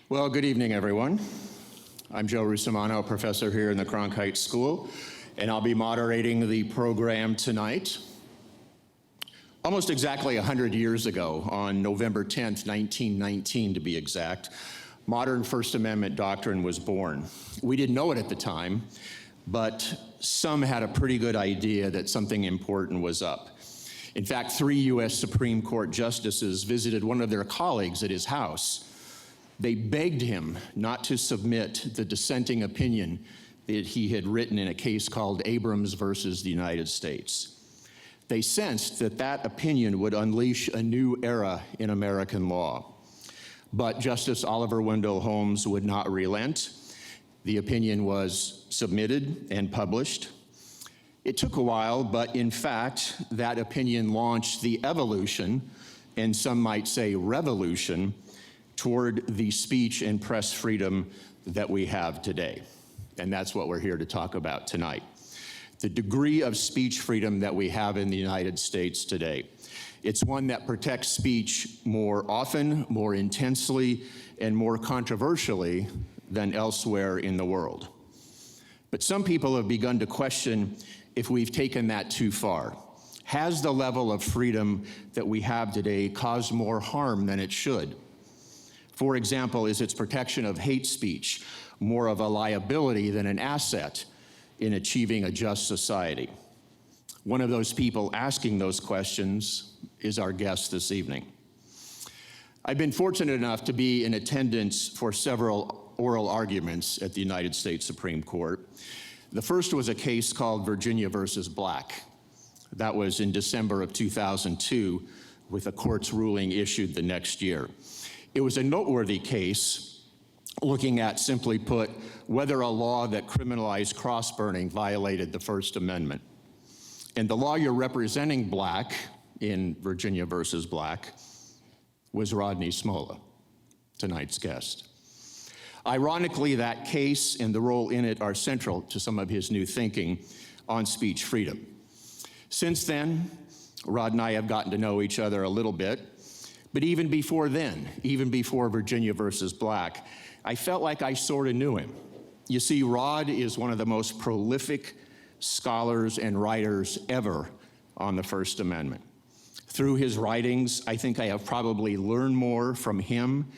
Well, good evening, everyone. I'm Joe Russomanno, a professor here in the Cronkite School, and I'll be moderating the program tonight. Almost exactly 100 years ago, on November 10th, 1919 to be exact, modern First Amendment doctrine was born. We didn't know it at the time, but some had a pretty good idea that something important was up. In fact, 3 U.S. Supreme Court justices visited one of their colleagues at his house. They begged him not to submit the dissenting opinion that he had written in a case called Abrams versus the United States. They sensed that that opinion would unleash a new era in American law. But Justice Oliver Wendell Holmes would not relent. The opinion was submitted and published. It took a while, but in fact, that opinion launched the evolution, and some might say revolution, toward the speech and press freedom that we have today. And that's what we're here to talk about tonight. The degree of speech freedom that we have in the United States today. It's one that protects speech more often, more intensely, and more controversially than elsewhere in the world. But some people have begun to question if we've taken that too far. Has the level of freedom that we have today caused more harm than it should? For example, is its protection of hate speech more of a liability than an asset in achieving a just society? One of those people asking those questions is our guest this evening. I've been fortunate enough to be in attendance for several oral arguments at the United States Supreme Court. The first was a case called Virginia versus Black. That was in December of 2002, with a court's ruling issued the next year. It was a noteworthy case looking at, simply put, whether a law that criminalized cross-burning violated the First Amendment. And the lawyer representing Black in Virginia versus Black was Rodney Smolla, tonight's guest. Ironically, that case and the role in it are central to some of his new thinking on speech freedom. Since then, Rod and I have gotten to know each other a little bit. But even before then, even before Virginia versus Black, I felt like I sort of knew him. You see, Rod is one of the most prolific scholars and writers ever on the First Amendment. Through his writings, I think I have probably learned more from him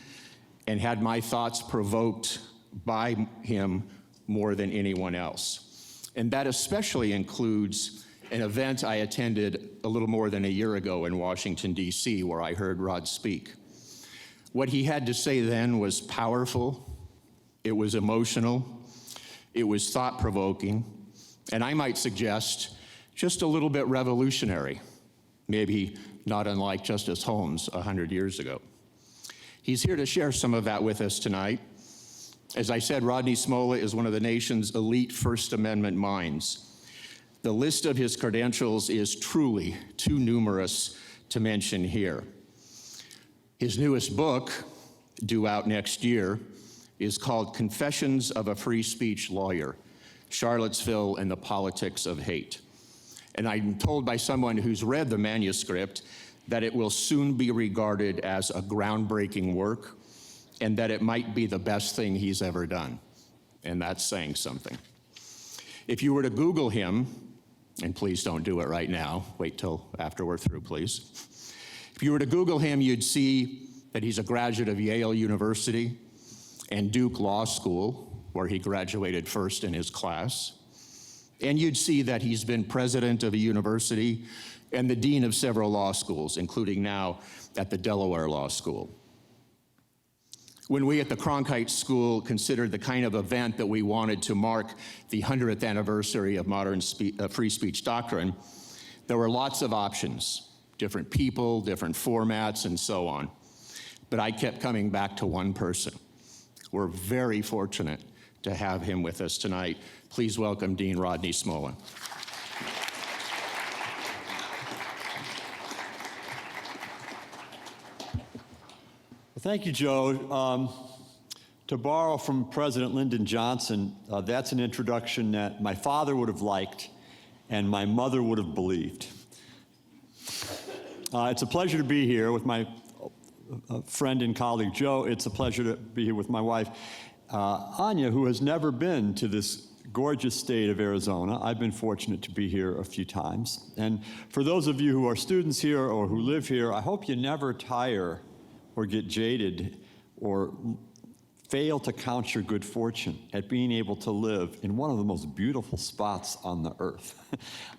and had my thoughts provoked by him more than anyone else. And that especially includes an event I attended a little more than a year ago in Washington, D.C., where I heard Rod speak. What he had to say then was powerful, it was emotional, it was thought-provoking, and I might suggest just a little bit revolutionary, maybe not unlike Justice Holmes 100 years ago. He's here to share some of that with us tonight. As I said, Rodney Smolla is one of the nation's elite First Amendment minds. The list of his credentials is truly too numerous to mention here. His newest book, due out next year, is called Confessions of a Free Speech Lawyer, Charlottesville and the Politics of Hate. And I'm told by someone who's read the manuscript that it will soon be regarded as a groundbreaking work and that it might be the best thing he's ever done. And that's saying something. If you were to Google him, and please don't do it right now, wait till after we're through, please. If you were to Google him, you'd see that he's a graduate of Yale University and Duke Law School, where he graduated first in his class. And you'd see that he's been president of a university and the dean of several law schools, including now at the Delaware Law School. When we at the Cronkite School considered the kind of event that we wanted to mark the 100th anniversary of modern free speech doctrine, there were lots of options, different people, different formats, and so on. But I kept coming back to one person. We're very fortunate to have him with us tonight. Please welcome Dean Rodney Smolla. Thank you, Joe. To borrow from President Lyndon Johnson, that's an introduction that my father would have liked and my mother would have believed. It's a pleasure to be here with my friend and colleague Joe, it's a pleasure to be here with my wife, Anya, who has never been to this gorgeous state of Arizona. I've been fortunate to be here a few times. And for those of you who are students here or who live here, I hope you never tire or get jaded or fail to count your good fortune at being able to live in one of the most beautiful spots on the earth.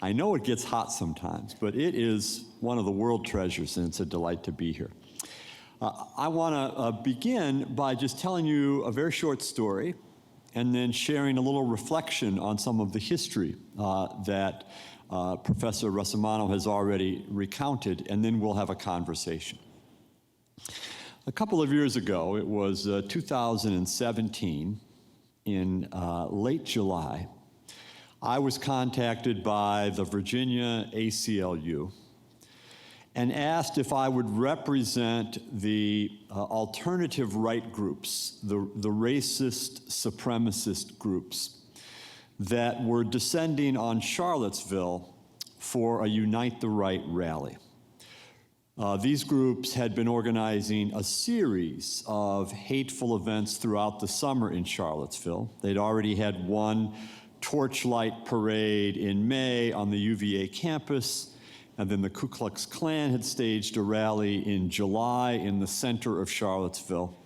I know it gets hot sometimes, but it is one of the world treasures, and it's a delight to be here. I want to begin by just telling you a very short story and then sharing a little reflection on some of the history that Professor Russomanno has already recounted, and then we'll have a conversation. A couple of years ago, it was 2017, in late July, I was contacted by the Virginia ACLU and asked if I would represent the alternative right groups, the racist supremacist groups that were descending on Charlottesville for a Unite the Right rally. These groups had been organizing a series of hateful events throughout the summer in Charlottesville. They'd already had one torchlight parade in May on the UVA campus, and then the Ku Klux Klan had staged a rally in July in the center of Charlottesville.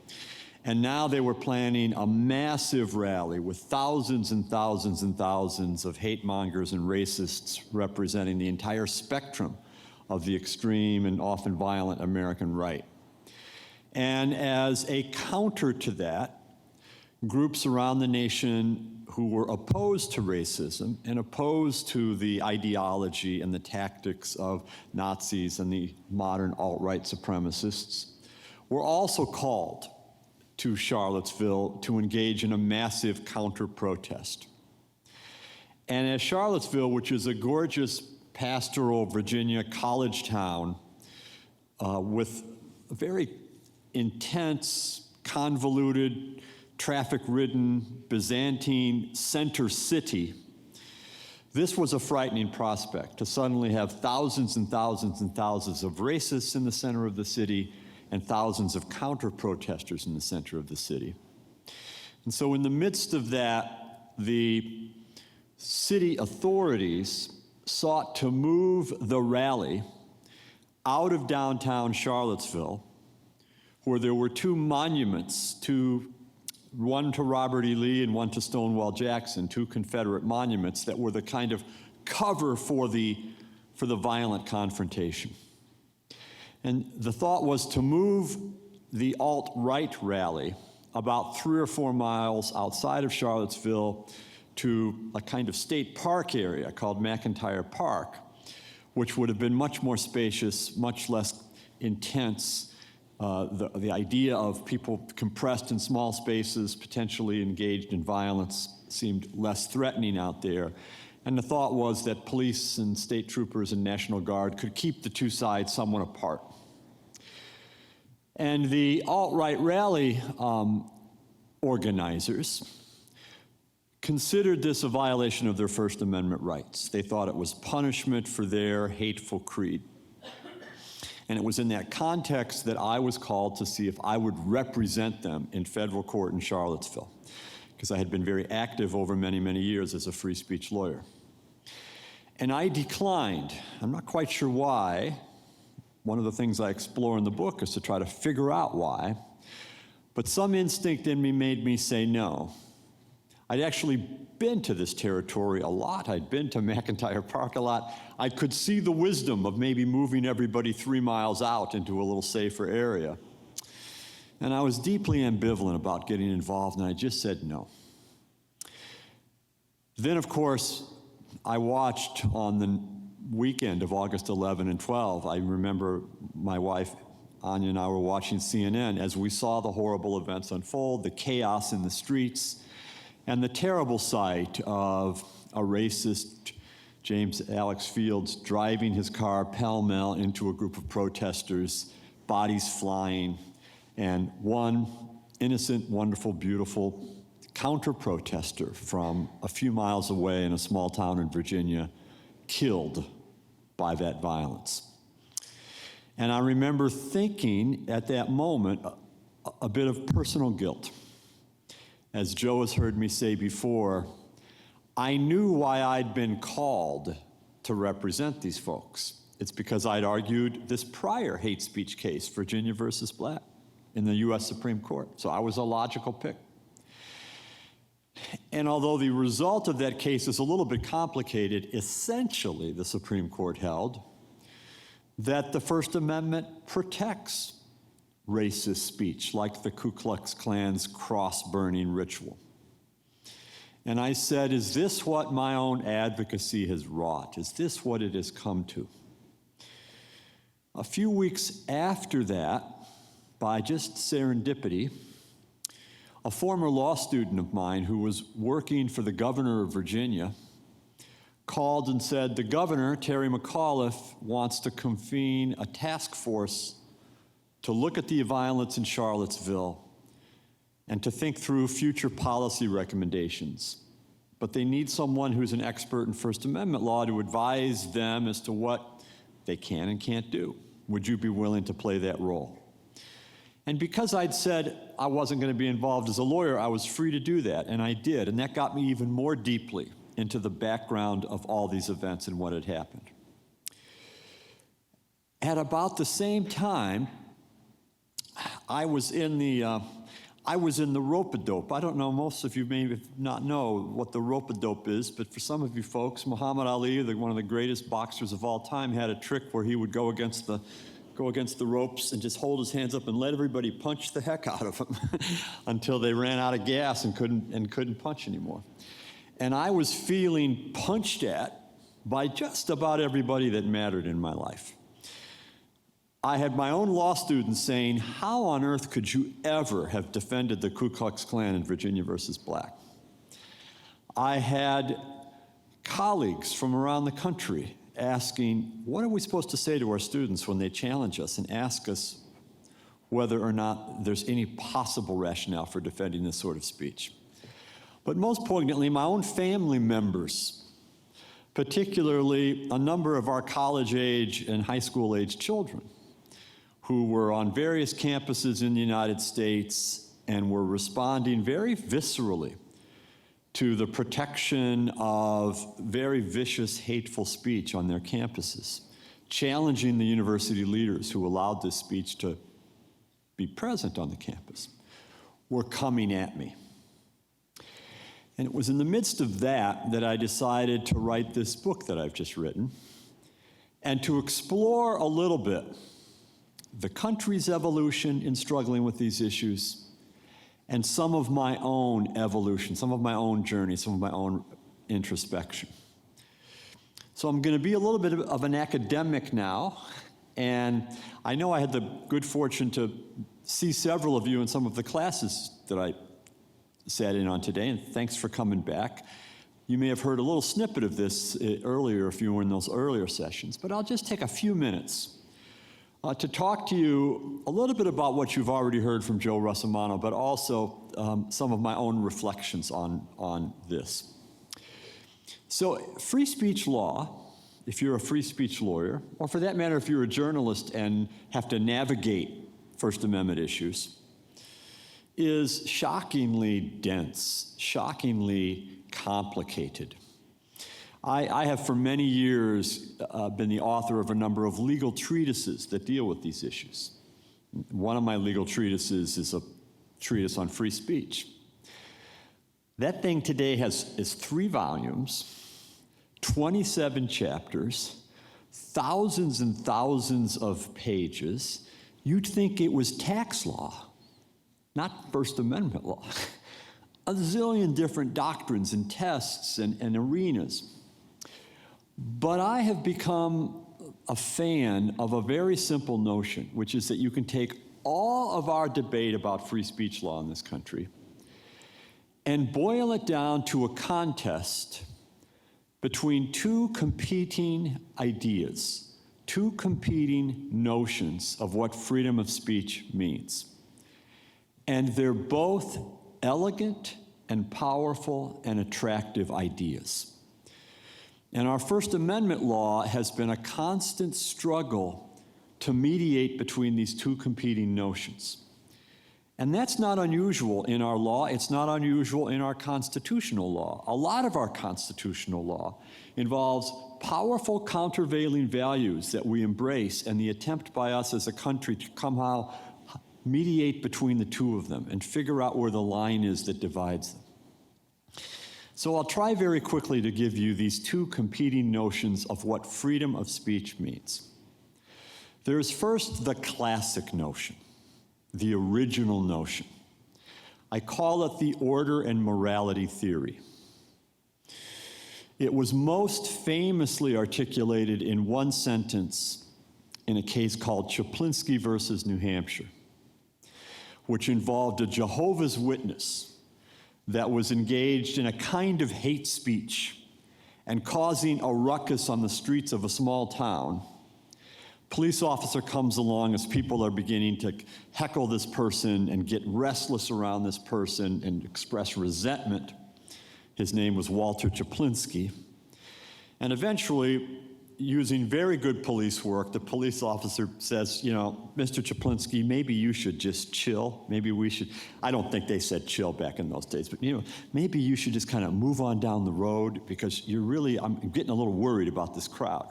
And now they were planning a massive rally with thousands and thousands and thousands of hate mongers and racists representing the entire spectrum of the extreme and often violent American right. And as a counter to that, groups around the nation who were opposed to racism and opposed to the ideology and the tactics of Nazis and the modern alt-right supremacists were also called to Charlottesville to engage in a massive counter-protest. And as Charlottesville, which is a gorgeous pastoral Virginia college town with a very intense, convoluted, traffic-ridden, Byzantine center city, this was a frightening prospect, to suddenly have thousands and thousands and thousands of racists in the center of the city and thousands of counter-protesters in the center of the city. And so in the midst of that, the city authorities sought to move the rally out of downtown Charlottesville, where there were two monuments, one to Robert E. Lee and one to Stonewall Jackson, two Confederate monuments that were the kind of cover for the violent confrontation. And the thought was to move the alt-right rally about 3 or 4 miles outside of Charlottesville to a kind of state park area called McIntyre Park, which would have been much more spacious, much less intense. The idea of people compressed in small spaces, potentially engaged in violence, seemed less threatening out there. And the thought was that police and state troopers and National Guard could keep the two sides somewhat apart. And the alt-right rally organizers considered this a violation of their First Amendment rights. They thought it was punishment for their hateful creed. And it was in that context that I was called to see if I would represent them in federal court in Charlottesville, because I had been very active over many, many years as a free speech lawyer. And I declined. I'm not quite sure why. One of the things I explore in the book is to try to figure out why. But some instinct in me made me say no. I'd actually been to this territory a lot. I'd been to McIntyre Park a lot. I could see the wisdom of maybe moving everybody 3 miles out into a little safer area. And I was deeply ambivalent about getting involved, and I just said no. Then, of course, I watched on the weekend of August 11 and 12. I remember my wife, Anya, and I were watching CNN as we saw the horrible events unfold, the chaos in the streets, and the terrible sight of a racist, James Alex Fields, driving his car pell-mell into a group of protesters, bodies flying, and one innocent, wonderful, beautiful counter-protester from a few miles away in a small town in Virginia killed by that violence. And I remember thinking at that moment a bit of personal guilt. As Joe has heard me say before, I knew why I'd been called to represent these folks. It's because I'd argued this prior hate speech case, Virginia versus Black, in the US Supreme Court. So I was a logical pick. And although the result of that case is a little bit complicated, essentially the Supreme Court held that the First Amendment protects racist speech, like the Ku Klux Klan's cross-burning ritual. And I said, is this what my own advocacy has wrought? Is this what it has come to? A few weeks after that, by just serendipity, a former law student of mine who was working for the governor of Virginia called and said, the governor, Terry McAuliffe, wants to convene a task force to look at the violence in Charlottesville and to think through future policy recommendations. But they need someone who's an expert in First Amendment law to advise them as to what they can and can't do. Would you be willing to play that role? And because I'd said I wasn't going to be involved as a lawyer, I was free to do that, and I did. And that got me even more deeply into the background of all these events and what had happened. At about the same time, I was in the RopeaDope. I don't know, most of you may not know what the RopeaDope is, but for some of you folks, Muhammad Ali, one of the greatest boxers of all time, had a trick where he would go against the ropes and just hold his hands up and let everybody punch the heck out of him until they ran out of gas and couldn't punch anymore. And I was feeling punched at by just about everybody that mattered in my life. I had my own law students saying, how on earth could you ever have defended the Ku Klux Klan in Virginia versus Black? I had colleagues from around the country asking, what are we supposed to say to our students when they challenge us and ask us whether or not there's any possible rationale for defending this sort of speech? But most poignantly, my own family members, particularly a number of our college-age and high school-age children, who were on various campuses in the United States and were responding very viscerally to the protection of very vicious, hateful speech on their campuses, challenging the university leaders who allowed this speech to be present on the campus, were coming at me. And it was in the midst of that I decided to write this book that I've just written and to explore a little bit the country's evolution in struggling with these issues, and some of my own evolution, some of my own journey, some of my own introspection. So I'm going to be a little bit of an academic now, and I know I had the good fortune to see several of you in some of the classes that I sat in on today, and thanks for coming back. You may have heard a little snippet of this earlier if you were in those earlier sessions, but I'll just take a few minutes to talk to you a little bit about what you've already heard from Joe Russomanno, but also some of my own reflections on this. So free speech law, if you're a free speech lawyer, or for that matter, if you're a journalist and have to navigate First Amendment issues, is shockingly dense, shockingly complicated. I have for many years been the author of a number of legal treatises that deal with these issues. One of my legal treatises is a treatise on free speech. That thing today is 3 volumes, 27 chapters, thousands and thousands of pages. You'd think it was tax law, not First Amendment law. A zillion different doctrines and tests and arenas. But I have become a fan of a very simple notion, which is that you can take all of our debate about free speech law in this country and boil it down to a contest between 2 competing ideas, 2 competing notions of what freedom of speech means. And they're both elegant and powerful and attractive ideas. And our First Amendment law has been a constant struggle to mediate between these two competing notions. And that's not unusual in our law. It's not unusual in our constitutional law. A lot of our constitutional law involves powerful countervailing values that we embrace and the attempt by us as a country to somehow mediate between the two of them and figure out where the line is that divides them. So I'll try very quickly to give you these two competing notions of what freedom of speech means. There's first the classic notion, the original notion. I call it the order and morality theory. It was most famously articulated in one sentence in a case called Chaplinsky versus New Hampshire, which involved a Jehovah's Witness that was engaged in a kind of hate speech and causing a ruckus on the streets of a small town. Police officer comes along as people are beginning to heckle this person and get restless around this person and express resentment. His name was Walter Chaplinsky. And eventually, using very good police work, the police officer says, you know, Mr. Chaplinsky, maybe you should just chill. Maybe we should, I don't think they said chill back in those days, but you know, maybe you should just kind of move on down the road because I'm getting a little worried about this crowd.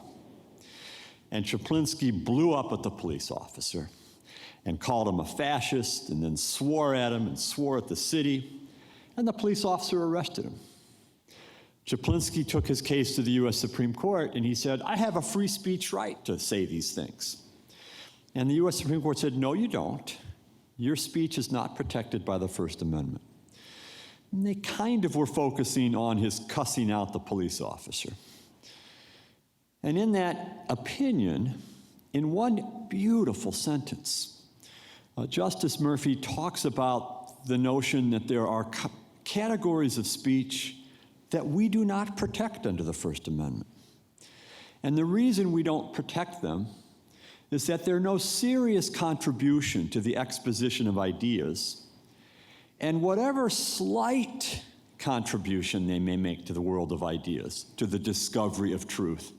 And Chaplinsky blew up at the police officer and called him a fascist and then swore at him and swore at the city, and the police officer arrested him. Chaplinsky took his case to the US Supreme Court and he said, I have a free speech right to say these things. And the US Supreme Court said, no, you don't. Your speech is not protected by the First Amendment. And they kind of were focusing on his cussing out the police officer. And in that opinion, in one beautiful sentence, Justice Murphy talks about the notion that there are categories of speech that we do not protect under the First Amendment. And the reason we don't protect them is that they're no serious contribution to the exposition of ideas, and whatever slight contribution they may make to the world of ideas, to the discovery of truth,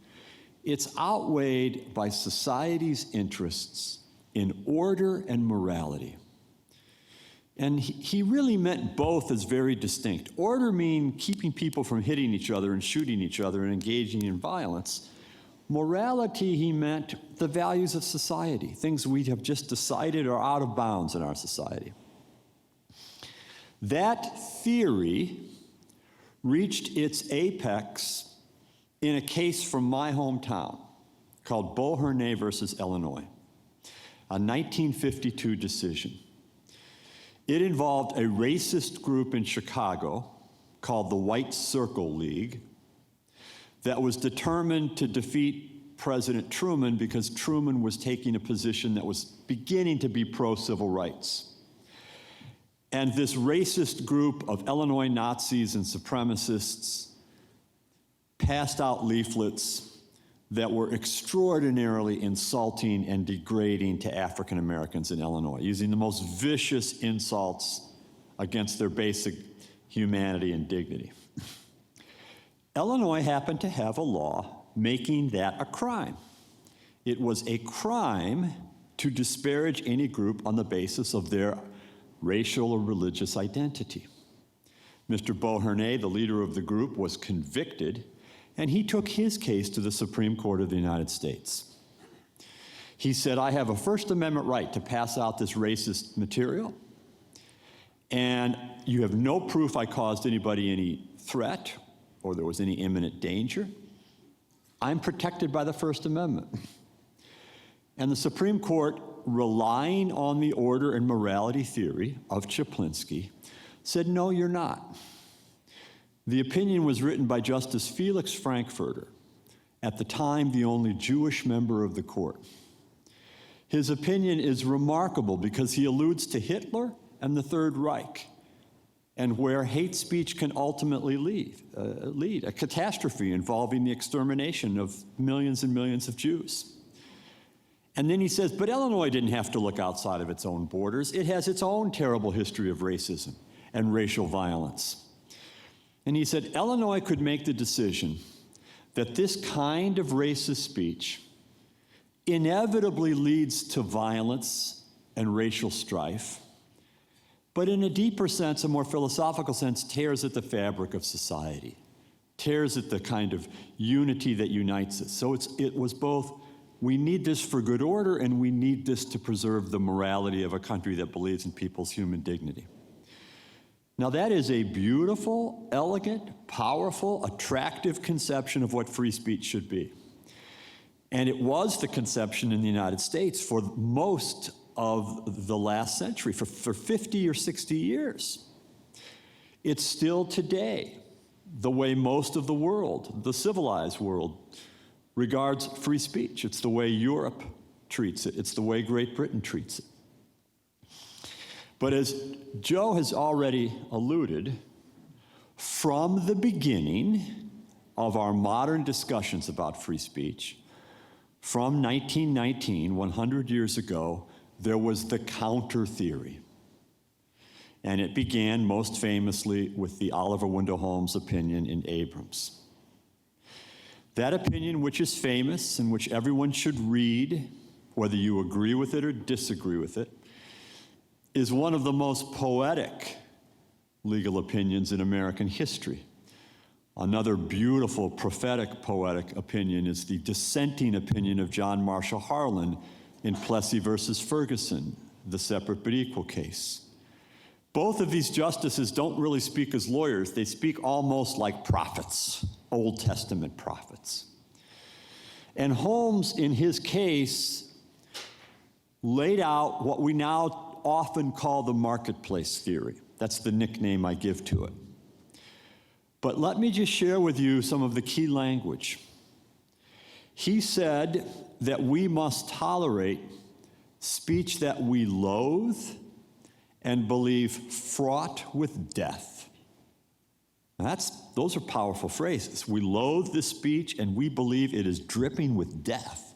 it's outweighed by society's interests in order and morality. And he really meant both as very distinct. Order means keeping people from hitting each other and shooting each other and engaging in violence. Morality, he meant the values of society, things we have just decided are out of bounds in our society. That theory reached its apex in a case from my hometown called Beauharnais versus Illinois, a 1952 decision. It involved a racist group in Chicago called the White Circle League that was determined to defeat President Truman because Truman was taking a position that was beginning to be pro-civil rights. And this racist group of Illinois Nazis and supremacists passed out leaflets that were extraordinarily insulting and degrading to African Americans in Illinois, using the most vicious insults against their basic humanity and dignity. Illinois happened to have a law making that a crime. It was a crime to disparage any group on the basis of their racial or religious identity. Mr. Beauharnais, the leader of the group, was convicted, and he took his case to the Supreme Court of the United States. He said, I have a First Amendment right to pass out this racist material, and you have no proof I caused anybody any threat or there was any imminent danger. I'm protected by the First Amendment. And the Supreme Court, relying on the order and morality theory of Chaplinsky, said, no, you're not. The opinion was written by Justice Felix Frankfurter, at the time the only Jewish member of the court. His opinion is remarkable because he alludes to Hitler and the Third Reich and where hate speech can ultimately lead, a catastrophe involving the extermination of millions and millions of Jews. And then he says, but Illinois didn't have to look outside of its own borders. It has its own terrible history of racism and racial violence. And he said, Illinois could make the decision that this kind of racist speech inevitably leads to violence and racial strife, but in a deeper sense, a more philosophical sense, tears at the fabric of society, tears at the kind of unity that unites us. So it was both, we need this for good order, and we need this to preserve the morality of a country that believes in people's human dignity. Now that is a beautiful, elegant, powerful, attractive conception of what free speech should be. And it was the conception in the United States for most of the last century, for 50 or 60 years. It's still today the way most of the world, the civilized world, regards free speech. It's the way Europe treats it. It's the way Great Britain treats it. But as Joe has already alluded, from the beginning of our modern discussions about free speech, from 1919, 100 years ago, there was the counter theory. And it began most famously with the Oliver Wendell Holmes opinion in Abrams. That opinion, which is famous and which everyone should read, whether you agree with it or disagree with it, is one of the most poetic legal opinions in American history. Another beautiful, prophetic, poetic opinion is the dissenting opinion of John Marshall Harlan in Plessy versus Ferguson, the separate but equal case. Both of these justices don't really speak as lawyers. They speak almost like prophets, Old Testament prophets. And Holmes, in his case, laid out what we now often call the marketplace theory. That's the nickname I give to it. But let me just share with you some of the key language. He said that we must tolerate speech that we loathe and believe fraught with death. Now those are powerful phrases. We loathe this speech and we believe it is dripping with death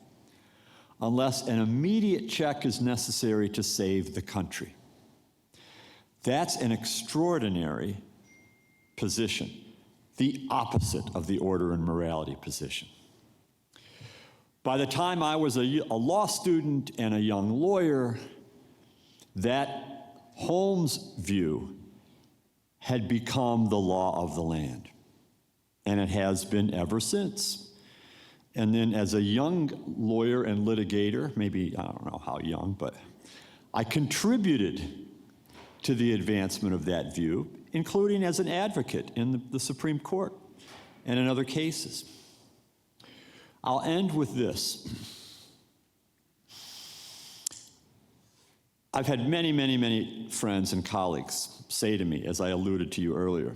unless an immediate check is necessary to save the country. That's an extraordinary position, the opposite of the order and morality position. By the time I was a law student and a young lawyer, that Holmes' view had become the law of the land, and it has been ever since. And then as a young lawyer and litigator, maybe, I don't know how young, but I contributed to the advancement of that view, including as an advocate in the Supreme Court and in other cases. I'll end with this. I've had many, many, many friends and colleagues say to me, as I alluded to you earlier,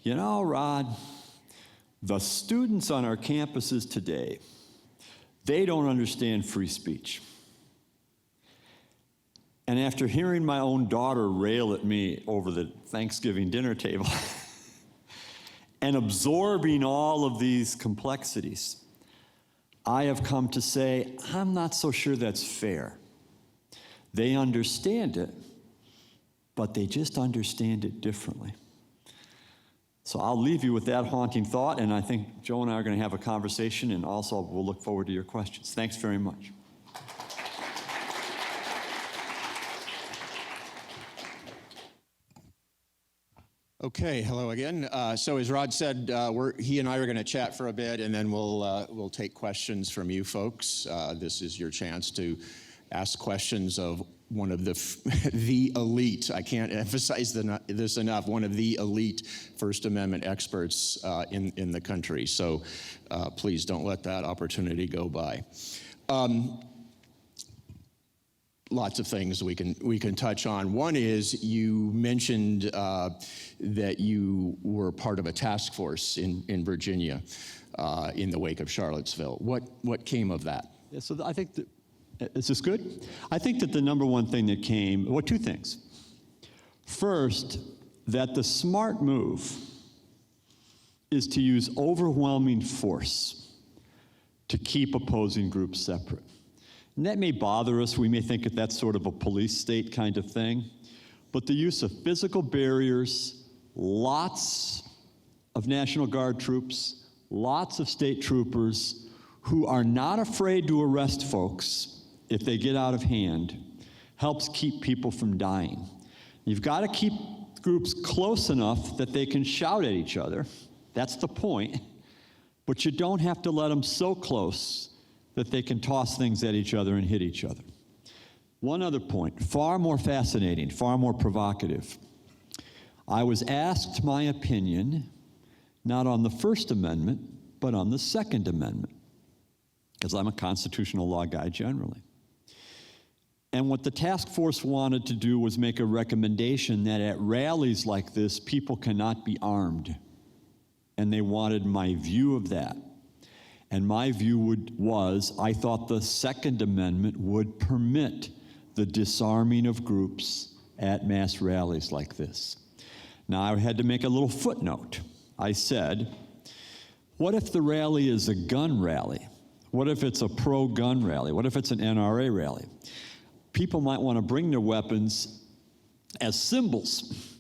you know, Rod, the students on our campuses today, they don't understand free speech. And after hearing my own daughter rail at me over the Thanksgiving dinner table and absorbing all of these complexities, I have come to say, I'm not so sure that's fair. They understand it, but they just understand it differently. So I'll leave you with that haunting thought, and I think Joe and I are going to have a conversation, and also we'll look forward to your questions. Thanks very much. Okay, hello again. So as Rod said, he and I are going to chat for a bit, and then we'll take questions from you folks. This is your chance to ask questions of one of the elite. I can't emphasize this enough. One of the elite First Amendment experts in the country. So please don't let that opportunity go by. Lots of things we can touch on. One is you mentioned that you were part of a task force in Virginia in the wake of Charlottesville. What came of that? Yeah, so I think that, is this good? I think that the number one thing that came, well, two things. First, that the smart move is to use overwhelming force to keep opposing groups separate. And that may bother us. We may think that that's sort of a police state kind of thing. But the use of physical barriers, lots of National Guard troops, lots of state troopers who are not afraid to arrest folks if they get out of hand helps keep people from dying. You've got to keep groups close enough that they can shout at each other. That's the point. But you don't have to let them so close that they can toss things at each other and hit each other. One other point, far more fascinating, far more provocative. I was asked my opinion, not on the First Amendment, but on the Second Amendment, because I'm a constitutional law guy generally. And what the task force wanted to do was make a recommendation that at rallies like this, people cannot be armed. And they wanted my view of that. And my view was, I thought the Second Amendment would permit the disarming of groups at mass rallies like this. Now, I had to make a little footnote. I said, what if the rally is a gun rally? What if it's a pro-gun rally? What if it's an NRA rally? People might want to bring their weapons as symbols.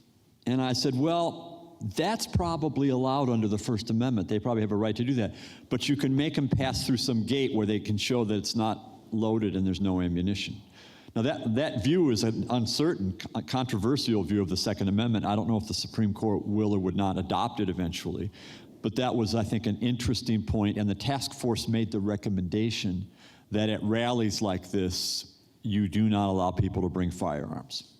And I said, well, that's probably allowed under the First Amendment. They probably have a right to do that. But you can make them pass through some gate where they can show that it's not loaded and there's no ammunition. Now, that view is an uncertain, controversial view of the Second Amendment. I don't know if the Supreme Court will or would not adopt it eventually. But that was, I think, an interesting point, and the task force made the recommendation that at rallies like this, you do not allow people to bring firearms.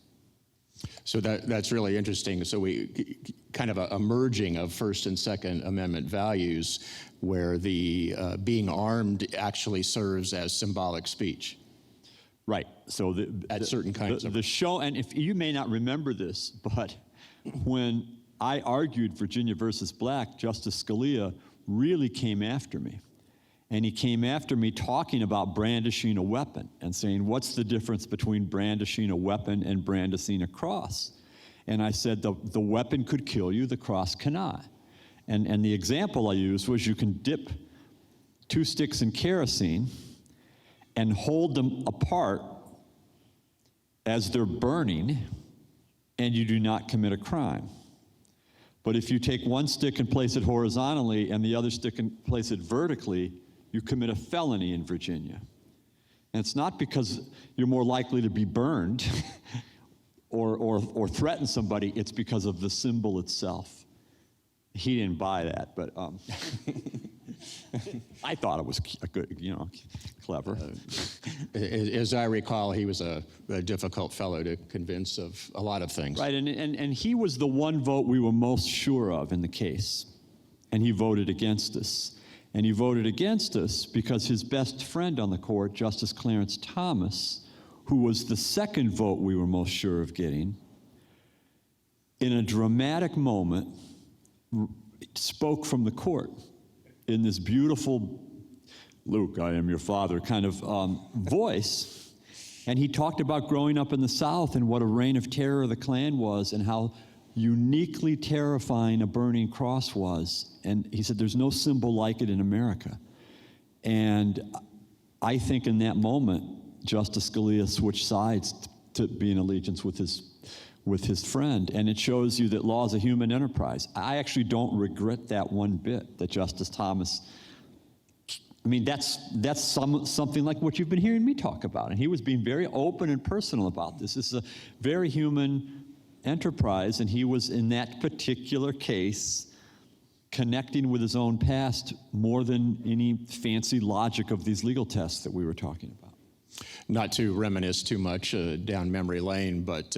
So that's really interesting. So we kind of a merging of First and Second Amendment values where the being armed actually serves as symbolic speech. Right. So at certain kinds of the show, and if you may not remember this, but when I argued Virginia versus Black, Justice Scalia really came after me. And he came after me talking about brandishing a weapon and saying, what's the difference between brandishing a weapon and brandishing a cross? And I said, the weapon could kill you, the cross cannot. And the example I used was you can dip 2 sticks in kerosene and hold them apart as they're burning, and you do not commit a crime. But if you take 1 stick and place it horizontally and the other stick and place it vertically, you commit a felony in Virginia. And it's not because you're more likely to be burned or threaten somebody, it's because of the symbol itself. He didn't buy that, but I thought it was a good, clever. As I recall, he was a difficult fellow to convince of a lot of things. Right, and he was the one vote we were most sure of in the case, and he voted against us. And he voted against us because his best friend on the court, Justice Clarence Thomas, who was the second vote we were most sure of getting, in a dramatic moment, spoke from the court in this beautiful, Luke, I am your father kind of voice. And he talked about growing up in the South and what a reign of terror the Klan was and how uniquely terrifying a burning cross was. And he said, there's no symbol like it in America. And I think in that moment, Justice Scalia switched sides to be in allegiance with his friend. And it shows you that law is a human enterprise. I actually don't regret that one bit, that Justice Thomas, I mean, that's something like what you've been hearing me talk about. And he was being very open and personal about this. This is a very human enterprise, and he was, in that particular case, connecting with his own past more than any fancy logic of these legal tests that we were talking about. Not to reminisce too much down memory lane, but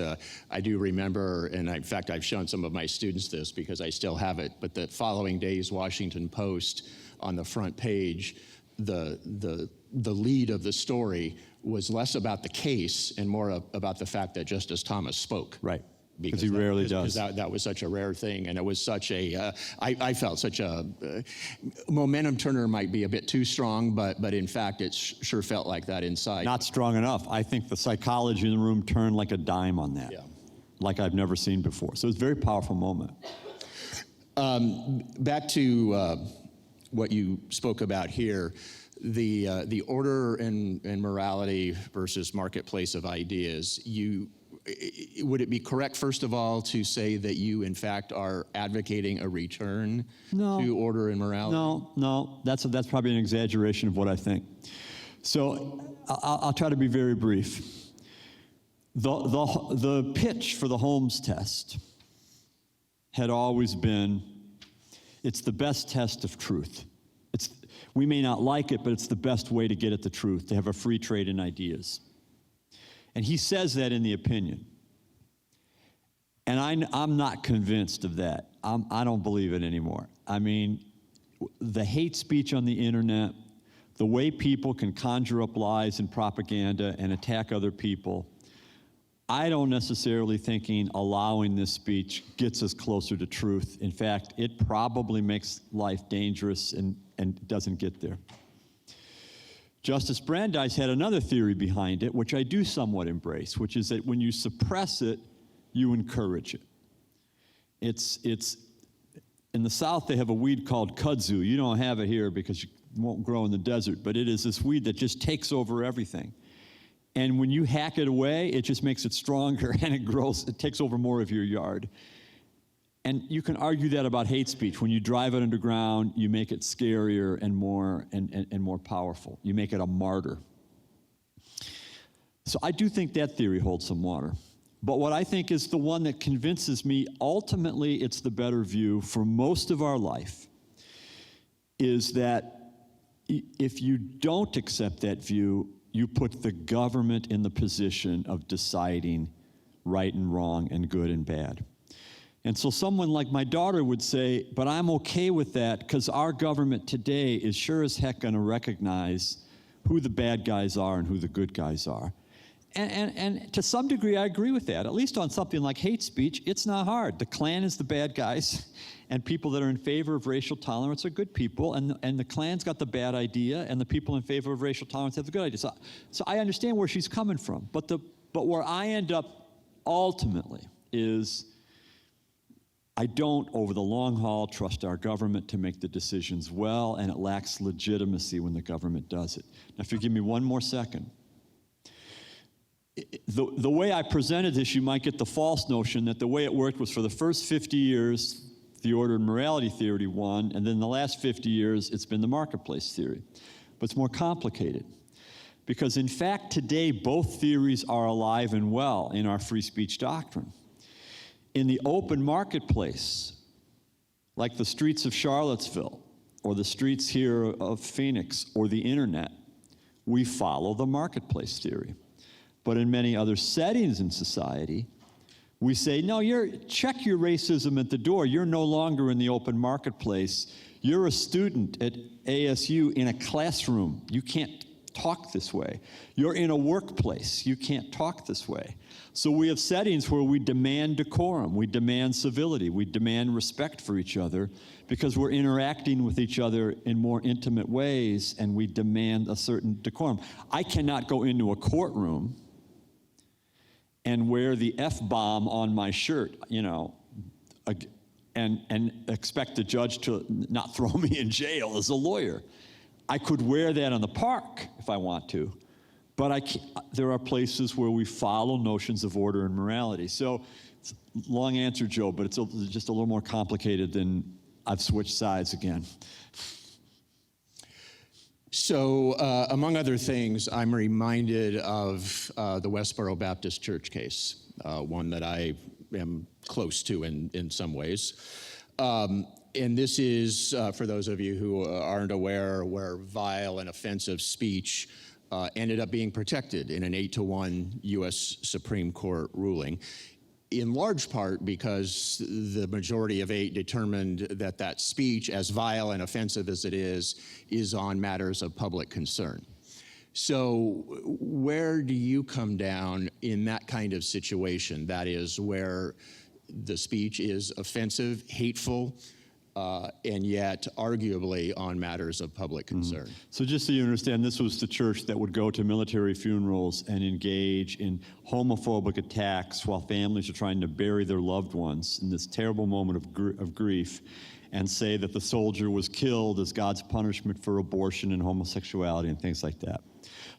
I do remember, and in fact, I've shown some of my students this because I still have it, but the following day's Washington Post, on the front page, the lead of the story was less about the case and more about the fact that Justice Thomas spoke. Right. Because he rarely does. Because that was such a rare thing, and it was such a, I felt such a, momentum turner might be a bit too strong, but in fact, it sure felt like that inside. Not strong enough. I think the psychology in the room turned like a dime on that, like I've never seen before. So it's a very powerful moment. Back to what you spoke about here, the order and morality versus marketplace of ideas. You would it be correct, first of all, to say that you, in fact, are advocating a return to order and morality? No, that's probably an exaggeration of what I think. So I'll try to be very brief. The pitch for the Holmes Test had always been, it's the best test of truth. We may not like it, but it's the best way to get at the truth, to have a free trade in ideas. And he says that in the opinion. And I'm not convinced of that. I don't believe it anymore. I mean, the hate speech on the internet, the way people can conjure up lies and propaganda and attack other people, I don't necessarily think allowing this speech gets us closer to truth. In fact, it probably makes life dangerous and doesn't get there. Justice Brandeis had another theory behind it, which I do somewhat embrace, which is that when you suppress it, you encourage it. It's in the South, they have a weed called kudzu. You don't have it here because it won't grow in the desert, but it is this weed that just takes over everything. And when you hack it away, it just makes it stronger and it grows, it takes over more of your yard. And you can argue that about hate speech. When you drive it underground, you make it scarier and more powerful. You make it a martyr. So I do think that theory holds some water. But what I think is the one that convinces me ultimately it's the better view for most of our life is that if you don't accept that view, you put the government in the position of deciding right and wrong and good and bad. And so someone like my daughter would say, but I'm okay with that because our government today is sure as heck going to recognize who the bad guys are and who the good guys are. And to some degree, I agree with that. At least on something like hate speech, it's not hard. The Klan is the bad guys, and people that are in favor of racial tolerance are good people, and the Klan's got the bad idea, and the people in favor of racial tolerance have the good idea. So I understand where she's coming from. But where I end up ultimately is I don't, over the long haul, trust our government to make the decisions well, and it lacks legitimacy when the government does it. Now, if you give me one more second. The way I presented this, you might get the false notion that the way it worked was for the first 50 years, the order and morality theory won, and then the last 50 years, it's been the marketplace theory. But it's more complicated. Because in fact, today, both theories are alive and well in our free speech doctrine. In the open marketplace, like the streets of Charlottesville, or the streets here of Phoenix, or the internet, we follow the marketplace theory. But in many other settings in society, we say, no, check your racism at the door. You're no longer in the open marketplace. You're a student at ASU in a classroom. You can't talk this way. You're in a workplace. You can't talk this way. So we have settings where we demand decorum, we demand civility, we demand respect for each other because we're interacting with each other in more intimate ways, and we demand a certain decorum. I cannot go into a courtroom and wear the F-bomb on my shirt, and expect the judge to not throw me in jail as a lawyer. I could wear that in the park if I want to, but there are places where we follow notions of order and morality. So, long answer, Joe, but it's just a little more complicated than I've switched sides again. So, among other things, I'm reminded of the Westboro Baptist Church case, one that I am close to in some ways. And this is, for those of you who aren't aware, where vile and offensive speech ended up being protected in an 8-1 U.S. Supreme Court ruling, in large part because the majority of 8 determined that speech, as vile and offensive as it is on matters of public concern. So where do you come down in that kind of situation? That is where the speech is offensive, hateful, and yet arguably on matters of public concern. Mm-hmm. So just so you understand, this was the church that would go to military funerals and engage in homophobic attacks while families are trying to bury their loved ones in this terrible moment of grief. and say that the soldier was killed as God's punishment for abortion and homosexuality and things like that.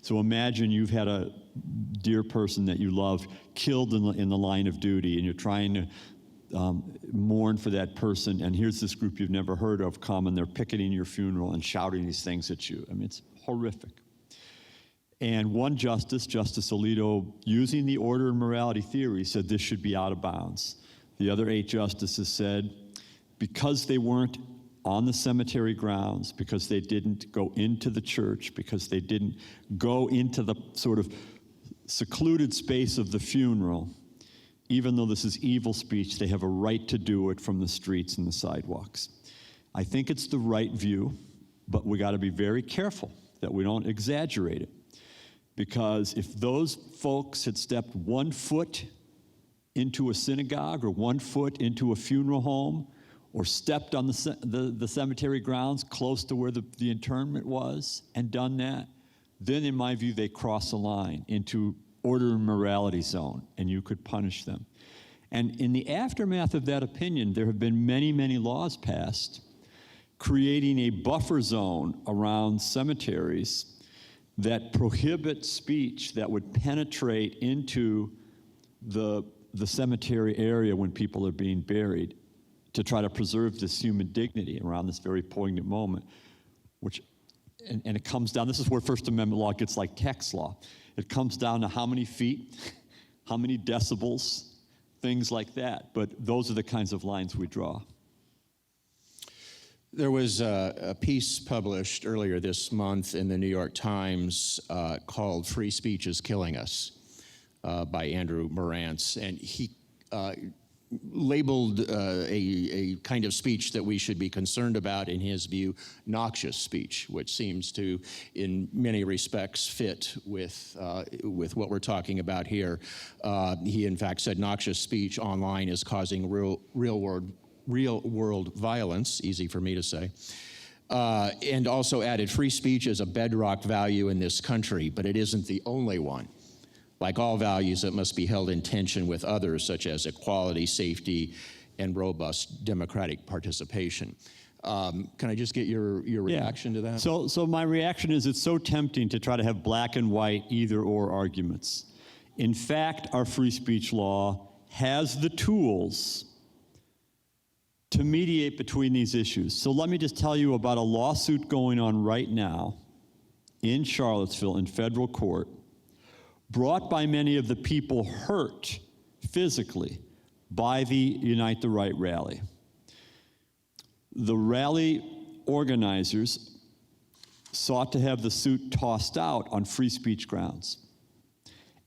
So imagine you've had a dear person that you love killed in the line of duty, and you're trying to mourn for that person, and here's this group you've never heard of come, and they're picketing your funeral and shouting these things at you. I mean, it's horrific. And one justice, Justice Alito, using the order and morality theory, said this should be out of bounds. The other 8 justices said because they weren't on the cemetery grounds, because they didn't go into the church, because they didn't go into the sort of secluded space of the funeral, even though this is evil speech, they have a right to do it from the streets and the sidewalks. I think it's the right view, but we got to be very careful that we don't exaggerate it. Because if those folks had stepped 1 foot into a synagogue or 1 foot into a funeral home or stepped on the cemetery grounds close to where the internment was and done that, then in my view they cross a line into order and morality zone, and you could punish them. And in the aftermath of that opinion, there have been many, many laws passed creating a buffer zone around cemeteries that prohibit speech that would penetrate into the cemetery area when people are being buried to try to preserve this human dignity around this very poignant moment, and it comes down, this is where First Amendment law gets like tax law. It comes down to how many feet, how many decibels, things like that. But those are the kinds of lines we draw. There was a piece published earlier this month in the New York Times called "Free Speech is Killing Us" by Andrew Morantz, and he labeled a kind of speech that we should be concerned about, in his view, noxious speech, which seems to, in many respects, fit with what we're talking about here. He, in fact, said noxious speech online is causing real-world violence, easy for me to say, and also added, free speech is a bedrock value in this country, but it isn't the only one. Like all values, it must be held in tension with others, such as equality, safety, and robust democratic participation. Can I just get your reaction to that? So my reaction is it's so tempting to try to have black and white either-or arguments. In fact, our free speech law has the tools to mediate between these issues. So let me just tell you about a lawsuit going on right now in Charlottesville in federal court, brought by many of the people hurt physically by the Unite the Right rally. The rally organizers sought to have the suit tossed out on free speech grounds.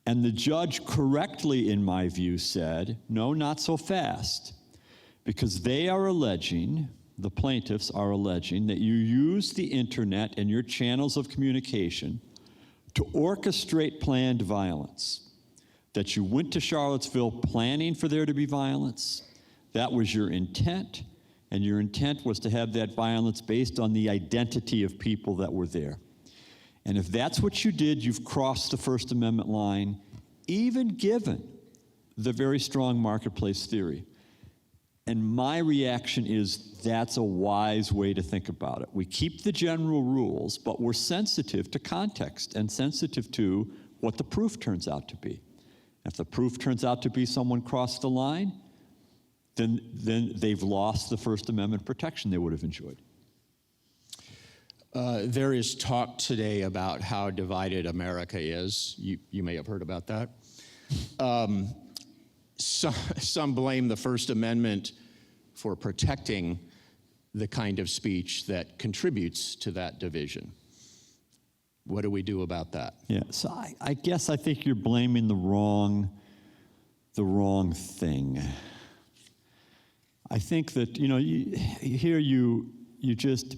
And the judge correctly, in my view, said, no, not so fast. Because they are alleging, the plaintiffs are alleging, that you use the internet and your channels of communication to orchestrate planned violence. That you went to Charlottesville planning for there to be violence. That was your intent, and your intent was to have that violence based on the identity of people that were there. And if that's what you did, you've crossed the First Amendment line, even given the very strong marketplace theory. And my reaction is that's a wise way to think about it. We keep the general rules, but we're sensitive to context and sensitive to what the proof turns out to be. If the proof turns out to be someone crossed the line, then they've lost the First Amendment protection they would have enjoyed. There is talk today about how divided America is. You may have heard about that. Some blame the First Amendment for protecting the kind of speech that contributes to that division. What do we do about that? Yeah, so I guess I think you're blaming the wrong thing. I think that, you just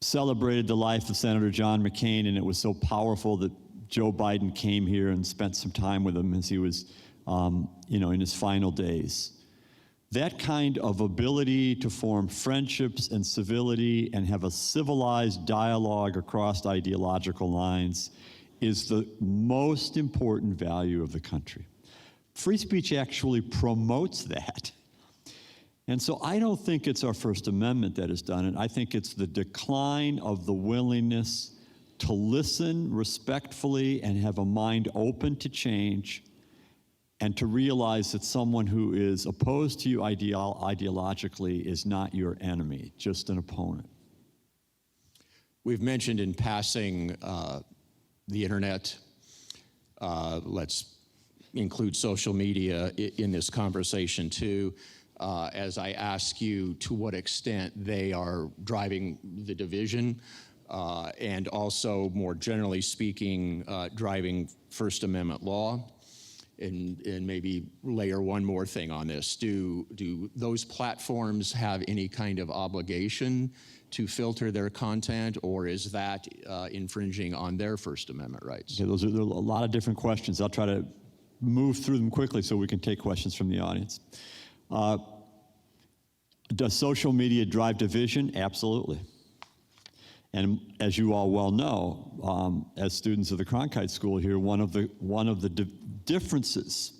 celebrated the life of Senator John McCain, and it was so powerful that Joe Biden came here and spent some time with him as he was, in his final days. That kind of ability to form friendships and civility and have a civilized dialogue across ideological lines is the most important value of the country. Free speech actually promotes that. And so I don't think it's our First Amendment that has done it. I think it's the decline of the willingness to listen respectfully and have a mind open to change, and to realize that someone who is opposed to you ideologically is not your enemy, just an opponent. We've mentioned in passing the internet. Let's include social media in this conversation too, as I ask you to what extent they are driving the division, and also, more generally speaking, driving First Amendment law. And maybe layer one more thing on this. Do those platforms have any kind of obligation to filter their content, or is that infringing on their First Amendment rights? Okay, those are a lot of different questions. I'll try to move through them quickly so we can take questions from the audience. Does social media drive division? Absolutely. And as you all well know, as students of the Cronkite School here, one of the differences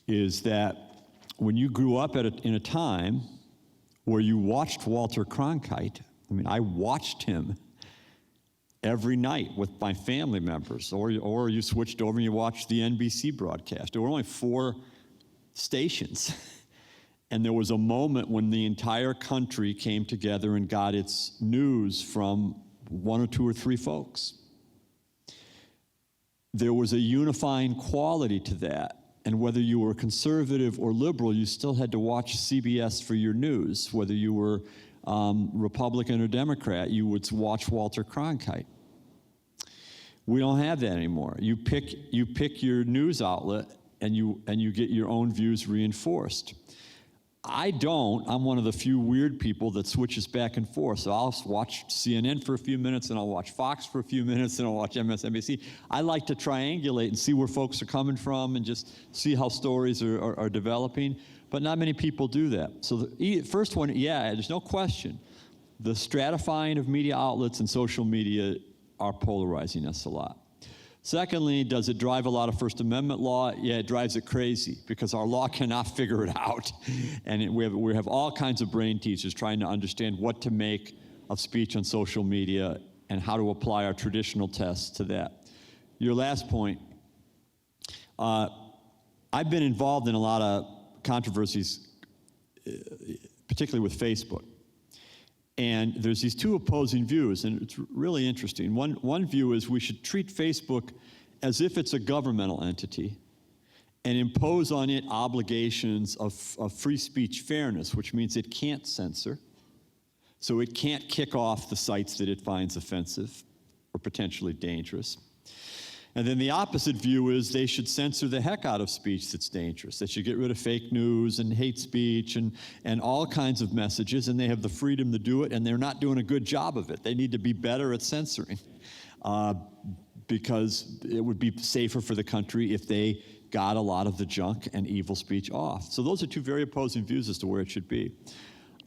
is that when you grew up in a time where you watched Walter Cronkite, I mean, I watched him every night with my family members, or you switched over and you watched the NBC broadcast. There were only 4 stations. And there was a moment when the entire country came together and got its news from 1 or 2 or 3 folks. There was a unifying quality to that. And whether you were conservative or liberal, you still had to watch CBS for your news. Whether you were Republican or Democrat, you would watch Walter Cronkite. We don't have that anymore. You pick your news outlet, and you get your own views reinforced. I don't. I'm one of the few weird people that switches back and forth. So I'll watch CNN for a few minutes, and I'll watch Fox for a few minutes, and I'll watch MSNBC. I like to triangulate and see where folks are coming from and just see how stories are developing. But not many people do that. So the first one, yeah, there's no question. The stratifying of media outlets and social media are polarizing us a lot. Secondly, does it drive a lot of First Amendment law? Yeah, it drives it crazy because our law cannot figure it out. And we have all kinds of brain teasers trying to understand what to make of speech on social media and how to apply our traditional tests to that. Your last point, I've been involved in a lot of controversies, particularly with Facebook. And there's these 2 opposing views, and it's really interesting. One view is we should treat Facebook as if it's a governmental entity and impose on it obligations of free speech fairness, which means it can't censor, so it can't kick off the sites that it finds offensive or potentially dangerous. And then the opposite view is they should censor the heck out of speech that's dangerous. They should get rid of fake news and hate speech and all kinds of messages, and they have the freedom to do it, and they're not doing a good job of it. They need to be better at censoring because it would be safer for the country if they got a lot of the junk and evil speech off. So those are 2 very opposing views as to where it should be.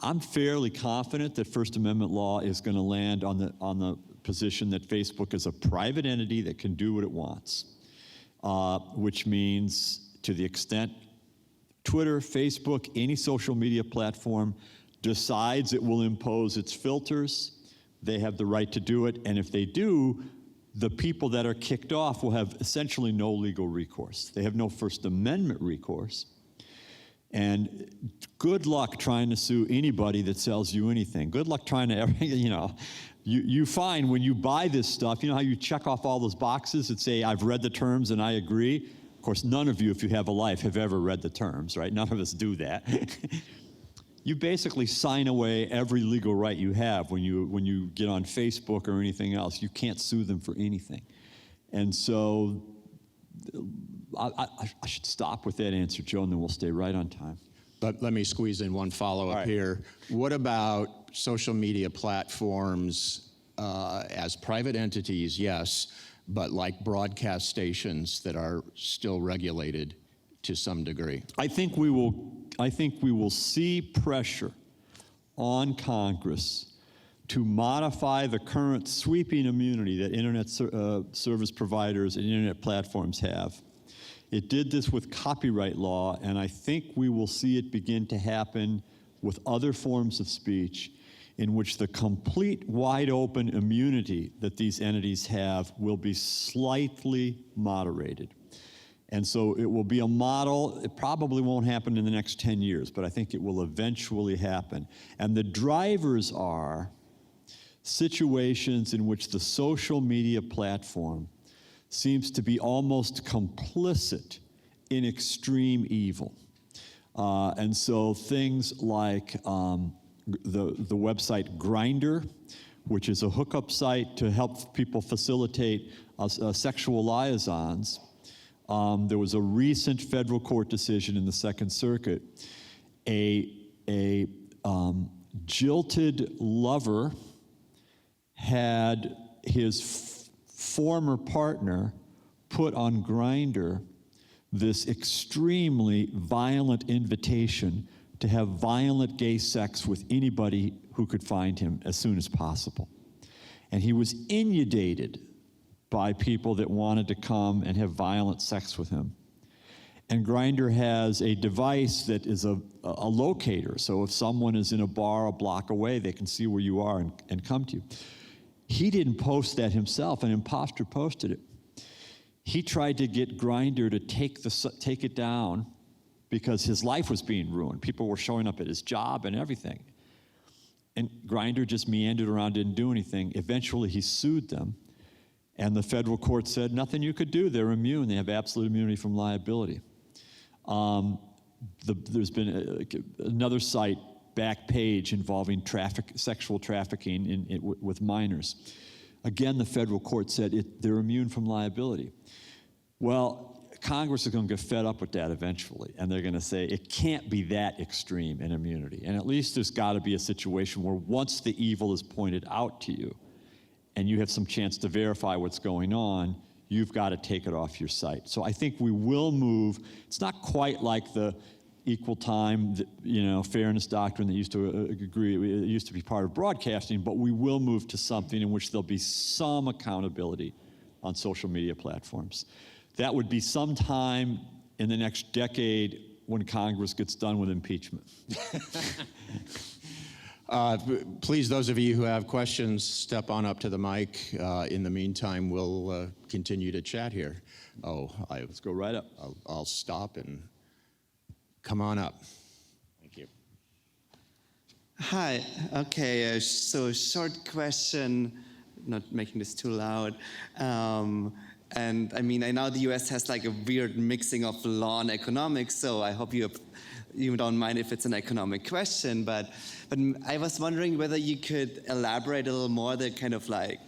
I'm fairly confident that First Amendment law is going to land on the position that Facebook is a private entity that can do what it wants, which means to the extent Twitter, Facebook, any social media platform decides it will impose its filters, they have the right to do it, and if they do, the people that are kicked off will have essentially no legal recourse. They have no First Amendment recourse. And good luck trying to sue anybody that sells you anything. Good luck trying to, you find when you buy this stuff, you know how you check off all those boxes that say, I've read the terms and I agree? Of course, none of you, if you have a life, have ever read the terms, right? None of us do that. You basically sign away every legal right you have when you get on Facebook or anything else. You can't sue them for anything. And so I should stop with that answer, Joe, and then we'll stay right on time. But let me squeeze in one follow-up here. What about social media platforms as private entities? Yes, but like broadcast stations that are still regulated to some degree. I think we will see pressure on Congress to modify the current sweeping immunity that internet service providers and internet platforms have It did this with copyright law, and I think we will see it begin to happen with other forms of speech in which the complete wide open immunity that these entities have will be slightly moderated. And so it will be a model. It probably won't happen in the next 10 years, but I think it will eventually happen. And the drivers are situations in which the social media platform seems to be almost complicit in extreme evil. And so things like the website Grindr, which is a hookup site to help people facilitate sexual liaisons. There was a recent federal court decision in the Second Circuit. A jilted lover had his former partner put on Grindr this extremely violent invitation to have violent gay sex with anybody who could find him as soon as possible. And he was inundated by people that wanted to come and have violent sex with him. And Grindr has a device that is a locator, so if someone is in a bar a block away, they can see where you are and come to you. He didn't post that himself, an imposter posted it. He tried to get Grindr to take it down because his life was being ruined. People were showing up at his job and everything. And Grindr just meandered around, didn't do anything. Eventually he sued them, and the federal court said, nothing you could do, they're immune, they have absolute immunity from liability. There's been another site, Backpage, involving sexual trafficking with minors. Again, the federal court said they're immune from liability. Well, Congress is going to get fed up with that eventually, and they're going to say it can't be that extreme in immunity. And at least there's got to be a situation where once the evil is pointed out to you and you have some chance to verify what's going on, you've got to take it off your site. So I think we will move. It's not quite like the equal time, fairness doctrine that used to it used to be part of broadcasting, but we will move to something in which there'll be some accountability on social media platforms. That would be sometime in the next decade when Congress gets done with impeachment. Please, those of you who have questions, step on up to the mic. In the meantime, we'll continue to chat here. Let's go right up. I'll stop and come on up. Thank you. Hi. Okay, so short question, not making this too loud. And I mean, I know the US has like a weird mixing of law and economics, so I hope you don't mind if it's an economic question, but I was wondering whether you could elaborate a little more the kind of like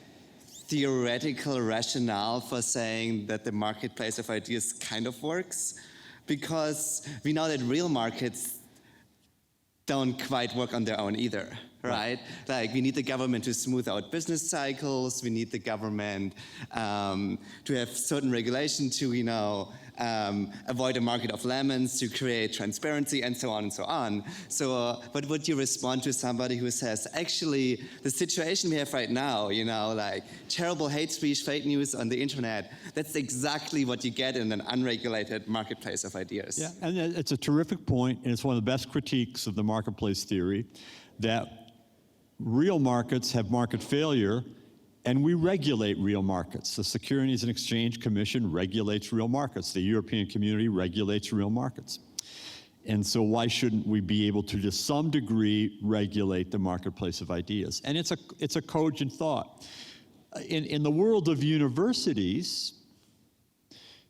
theoretical rationale for saying that the marketplace of ideas kind of works, because we know that real markets don't quite work on their own either, right? Like, we need the government to smooth out business cycles. We need the government to have certain regulation to, avoid a market of lemons, to create transparency, and so on and so on. So, but would you respond to somebody who says, actually, the situation we have right now, like terrible hate speech, fake news on the internet, that's exactly what you get in an unregulated marketplace of ideas. Yeah, and it's a terrific point, and it's one of the best critiques of the marketplace theory, that real markets have market failure, and we regulate real markets. The Securities and Exchange Commission regulates real markets. The European community regulates real markets. And so why shouldn't we be able to some degree, regulate the marketplace of ideas? And it's a cogent thought. In the world of universities,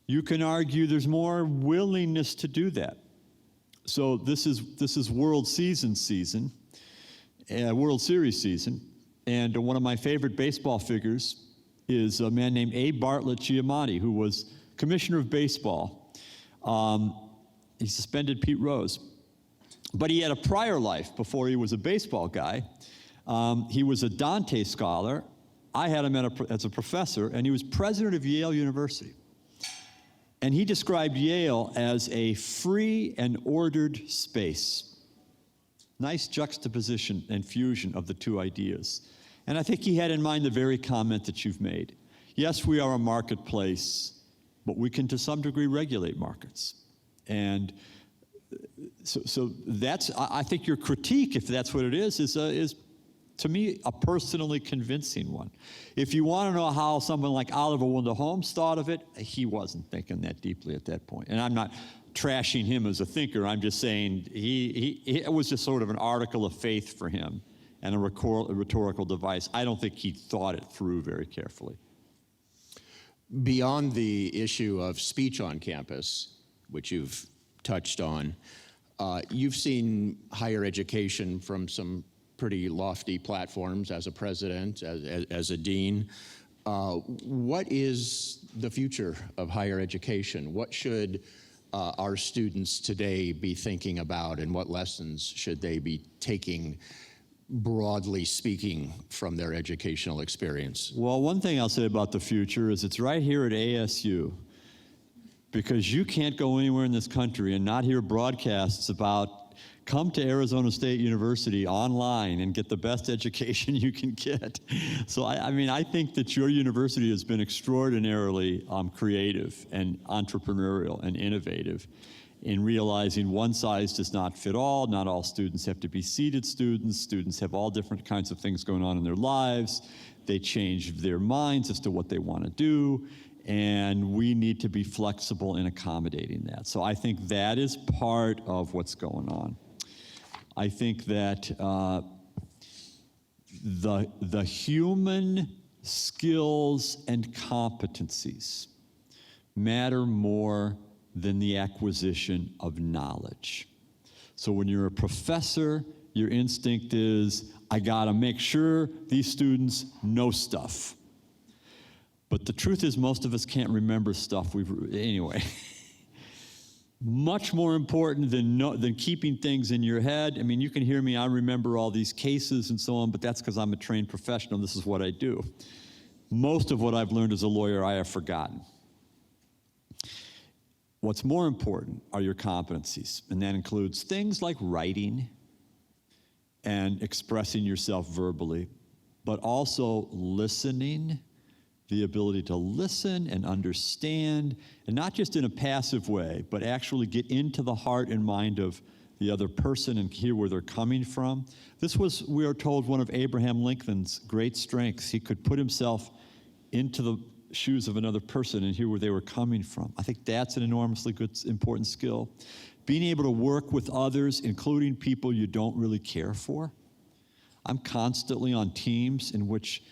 you can argue there's more willingness to do that. So this is World Series season, and one of my favorite baseball figures is a man named A. Bartlett Giamatti, who was commissioner of baseball. He suspended Pete Rose. But he had a prior life before he was a baseball guy. He was a Dante scholar. I had him as a professor, and he was president of Yale University. And he described Yale as a free and ordered space. Nice juxtaposition and fusion of the two ideas. And I think he had in mind the very comment that you've made. Yes, we are a marketplace but we can to some degree regulate markets. And so that's, I think your critique, if that's what it is to me a personally convincing one. If you want to know how someone like Oliver Wendell Holmes thought of it, he wasn't thinking that deeply at that point. And I'm not trashing him as a thinker. I'm just saying it was just sort of an article of faith for him and a rhetorical device. I don't think he thought it through very carefully. Beyond the issue of speech on campus, which you've touched on, you've seen higher education from some pretty lofty platforms as a president, as a dean. What is the future of higher education? What should our students today be thinking about, and what lessons should they be taking, broadly speaking, from their educational experience? Well, one thing I'll say about the future is it's right here at ASU, because you can't go anywhere in this country and not hear broadcasts about come to Arizona State University online and get the best education you can get. So I mean, I think that your university has been extraordinarily creative and entrepreneurial and innovative in realizing one size does not fit all. Not all students have to be seated students. Students have all different kinds of things going on in their lives. They change their minds as to what they want to do, and we need to be flexible in accommodating that. So I think that is part of what's going on. I think that the human skills and competencies matter more than the acquisition of knowledge. So when you're a professor, your instinct is, I gotta make sure these students know stuff. But the truth is, most of us can't remember stuff anyway. Much more important than keeping things in your head. I mean, you can hear me, I remember all these cases and so on, but that's because I'm a trained professional. This is what I do. Most of what I've learned as a lawyer, I have forgotten. What's more important are your competencies, and that includes things like writing and expressing yourself verbally, but also listening, the ability to listen and understand, and not just in a passive way, but actually get into the heart and mind of the other person and hear where they're coming from. This was, we are told, one of Abraham Lincoln's great strengths. He could put himself into the shoes of another person and hear where they were coming from. I think that's an enormously good, important skill. Being able to work with others, including people you don't really care for. I'm constantly on teams in which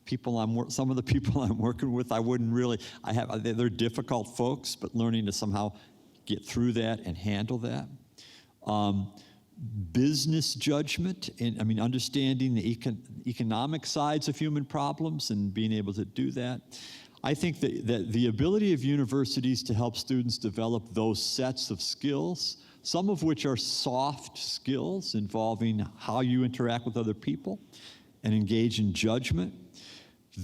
some of the people I'm working with, they're difficult folks, but learning to somehow get through that and handle that. Business judgment, understanding the economic sides of human problems and being able to do that. I think that the ability of universities to help students develop those sets of skills, some of which are soft skills involving how you interact with other people and engage in judgment,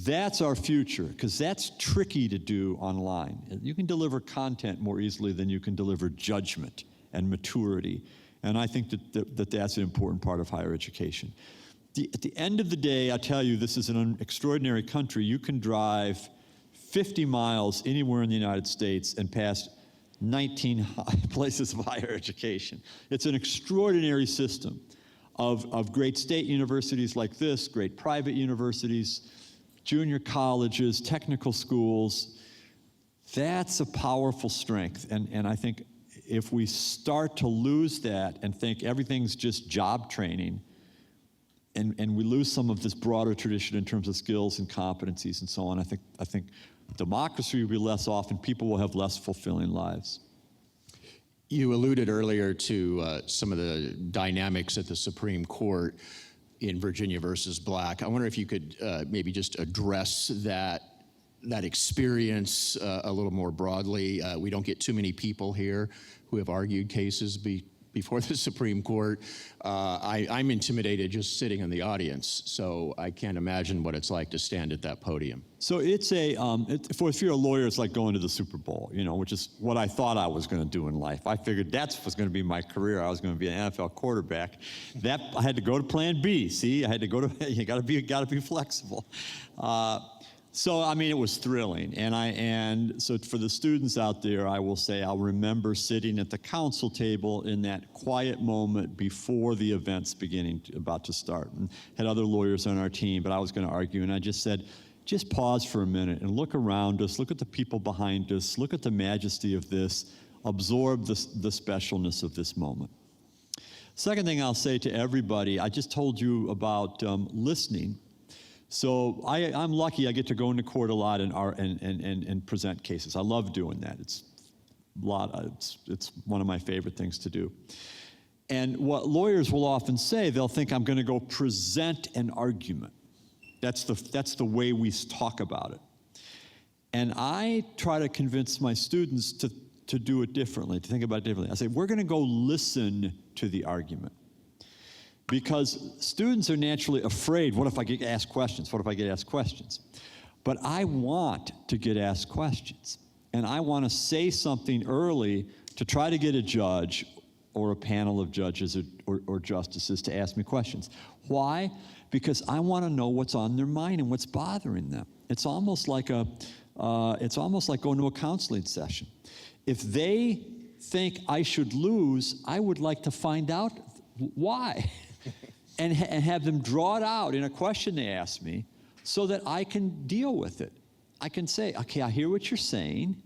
that's our future, because that's tricky to do online. You can deliver content more easily than you can deliver judgment and maturity. And I think that's an important part of higher education. At the end of the day, I tell you, this is an extraordinary country. You can drive 50 miles anywhere in the United States and pass 19 places of higher education. It's an extraordinary system of great state universities like this, great private universities, junior colleges, technical schools. That's a powerful strength. And I think if we start to lose that and think everything's just job training, and we lose some of this broader tradition in terms of skills and competencies and so on, I think democracy will be less often, people will have less fulfilling lives. You alluded earlier to some of the dynamics at the Supreme Court in Virginia versus Black. I wonder if you could maybe just address that experience a little more broadly. We don't get too many people here who have argued cases before the Supreme Court. I'm intimidated just sitting in the audience, so I can't imagine what it's like to stand at that podium. So it's if you're a lawyer, it's like going to the Super Bowl, which is what I thought I was going to do in life. I figured that was going to be my career. I was going to be an NFL quarterback. That I had to go to Plan B. See, I had to go to. You got to be flexible. So, I mean, it was thrilling. And so for the students out there, I will say I'll remember sitting at the council table in that quiet moment before the event's about to start. And had other lawyers on our team, but I was going to argue. And I just said, just pause for a minute and look around us, look at the people behind us, look at the majesty of this, absorb the specialness of this moment. Second thing I'll say to everybody, I just told you about listening. So I'm lucky I get to go into court a lot and present cases. I love doing that. It's one of my favorite things to do. And what lawyers will often say, they'll think I'm going to go present an argument. That's the way we talk about it. And I try to convince my students to do it differently, to think about it differently. I say, we're going to go listen to the argument. Because students are naturally afraid, what if I get asked questions? What if I get asked questions? But I want to get asked questions. And I want to say something early to try to get a judge or a panel of judges or justices to ask me questions. Why? Because I want to know what's on their mind and what's bothering them. It's almost like going to a counseling session. If they think I should lose, I would like to find out why. And have them draw it out in a question they ask me so that I can deal with it. I can say, okay, I hear what you're saying,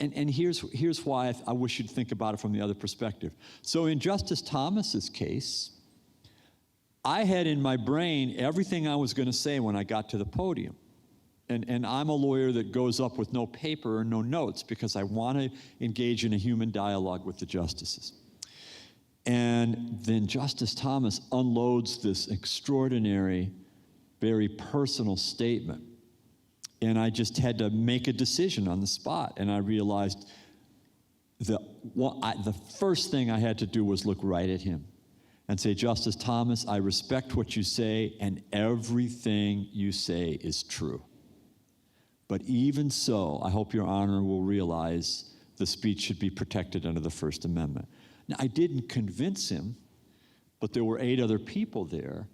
and here's why I wish you'd think about it from the other perspective. So in Justice Thomas's case, I had in my brain everything I was going to say when I got to the podium. And I'm a lawyer that goes up with no paper or no notes because I want to engage in a human dialogue with the justices. And then Justice Thomas unloads this extraordinary, very personal statement. And I just had to make a decision on the spot. And I realized the first thing I had to do was look right at him and say, Justice Thomas, I respect what you say, and everything you say is true. But even so, I hope Your Honor will realize the speech should be protected under the First Amendment. Now, I didn't convince him, but there were 8 other people there.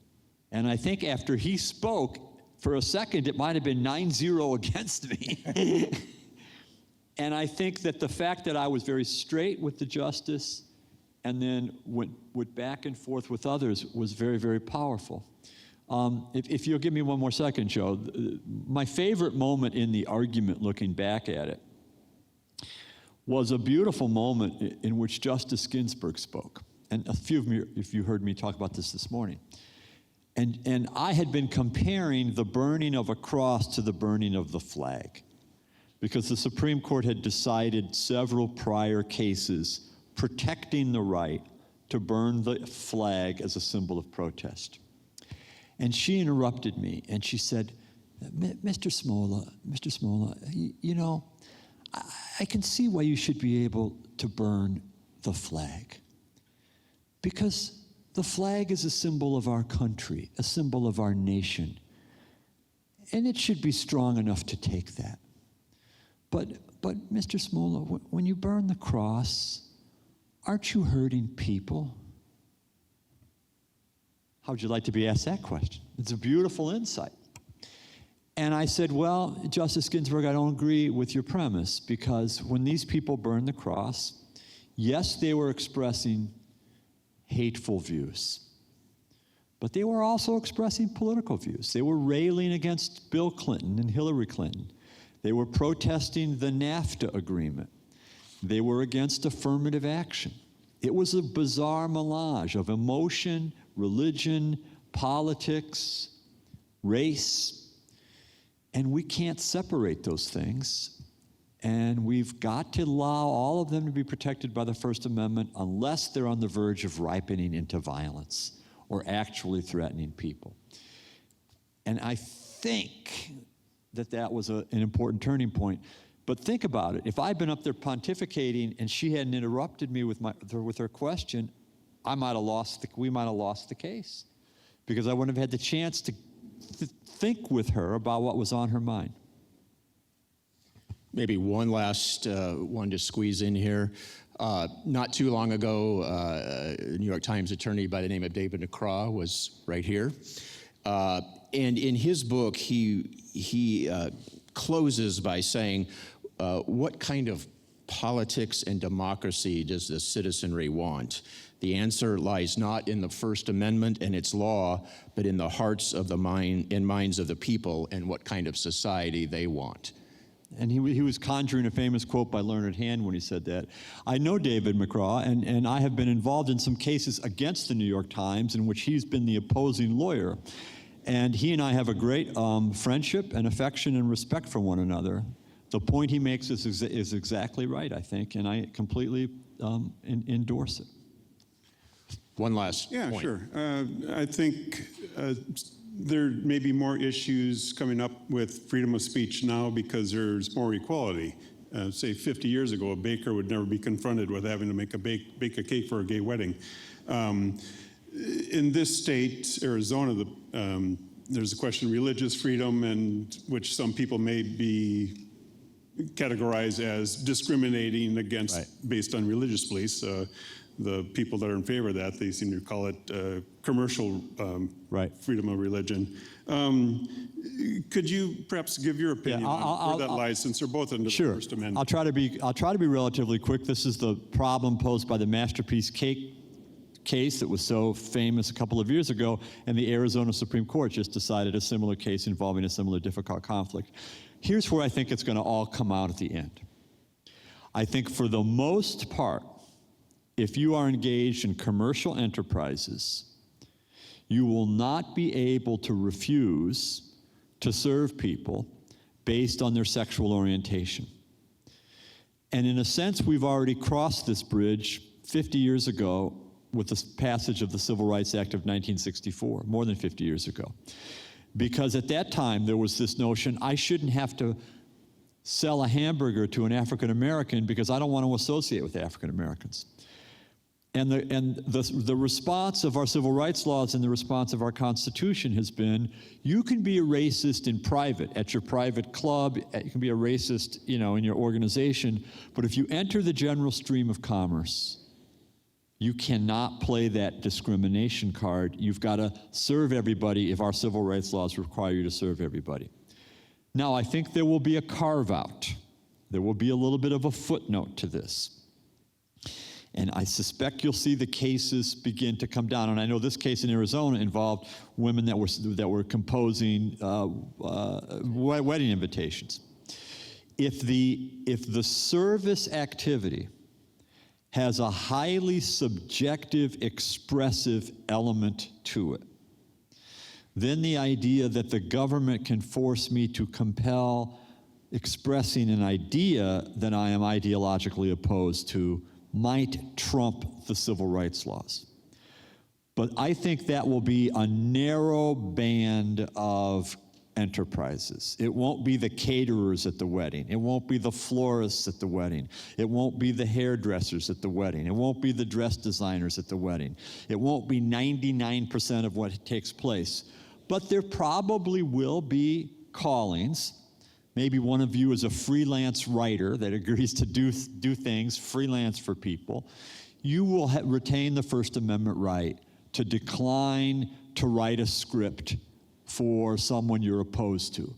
And I think after he spoke, for a second, it might have been 9-0 against me. And I think that the fact that I was very straight with the justice and then went back and forth with others was very, very powerful. If you'll give me one more second, Joe, my favorite moment in the argument, looking back at it, was a beautiful moment in which Justice Ginsburg spoke. And a few of you, if you heard me talk about this morning. And I had been comparing the burning of a cross to the burning of the flag, because the Supreme Court had decided several prior cases protecting the right to burn the flag as a symbol of protest. And she interrupted me, and she said, Mr. Smolla, you know, I can see why you should be able to burn the flag. Because the flag is a symbol of our country, a symbol of our nation. And it should be strong enough to take that. But Mr. Smolla, when you burn the cross, aren't you hurting people? How would you like to be asked that question? It's a beautiful insight. And I said, well, Justice Ginsburg, I don't agree with your premise, because when these people burned the cross, yes, they were expressing hateful views, but they were also expressing political views. They were railing against Bill Clinton and Hillary Clinton. They were protesting the NAFTA agreement. They were against affirmative action. It was a bizarre melange of emotion, religion, politics, race. And we can't separate those things. And we've got to allow all of them to be protected by the First Amendment unless they're on the verge of ripening into violence or actually threatening people. And I think that was an important turning point. But think about it. If I'd been up there pontificating and she hadn't interrupted me with her question, we might have lost the case, because I wouldn't have had the chance to think with her about what was on her mind. Maybe one last one to squeeze in here. Not too long ago, a New York Times attorney by the name of David McCraw was right here. And in his book, he closes by saying, what kind of politics and democracy does the citizenry want? The answer lies not in the First Amendment and its law, but in the hearts of the minds of the people and what kind of society they want. And he was conjuring a famous quote by Learned Hand when he said that. I know David McCraw, and I have been involved in some cases against the New York Times in which he's been the opposing lawyer. And he and I have a great friendship and affection and respect for one another. The point he makes is exactly right, I think, and I completely endorse it. One last Yeah, point. sure. I think there may be more issues coming up with freedom of speech now because there's more equality. Say 50 years ago, a baker would never be confronted with having to bake a cake for a gay wedding. In this state, Arizona, there's a question of religious freedom, and which some people may be categorized as discriminating against based on religious beliefs. The people that are in favor of that, they seem to call it commercial freedom of religion. Could you perhaps give your opinion on where that lies, since they're both under the First Amendment? I'll try to be relatively quick. This is the problem posed by the Masterpiece Cake case that was so famous a couple of years ago, and the Arizona Supreme Court just decided a similar case involving a similar difficult conflict. Here's where I think it's going to all come out at the end. I think for the most part, if you are engaged in commercial enterprises, you will not be able to refuse to serve people based on their sexual orientation. And in a sense, we've already crossed this bridge 50 years ago with the passage of the Civil Rights Act of 1964, more than 50 years ago. Because at that time, there was this notion, I shouldn't have to sell a hamburger to an African American because I don't want to associate with African Americans. And the response of our civil rights laws and the response of our Constitution has been, you can be a racist in private, at your private club, you can be a racist, in your organization, but if you enter the general stream of commerce, you cannot play that discrimination card. You've got to serve everybody if our civil rights laws require you to serve everybody. Now, I think there will be a carve-out. There will be a little bit of a footnote to this. And I suspect you'll see the cases begin to come down. And I know this case in Arizona involved women that were composing wedding invitations. If the service activity has a highly subjective, expressive element to it, then the idea that the government can force me to compel expressing an idea that I am ideologically opposed to might trump the civil rights laws. But I think that will be a narrow band of enterprises. It won't be the caterers at the wedding. It won't be the florists at the wedding. It won't be the hairdressers at the wedding. It won't be the dress designers at the wedding. It won't be 99% of what takes place. But there probably will be callings. Maybe one of you is a freelance writer that agrees to do things freelance for people. You will retain the First Amendment right to decline to write a script for someone you're opposed to,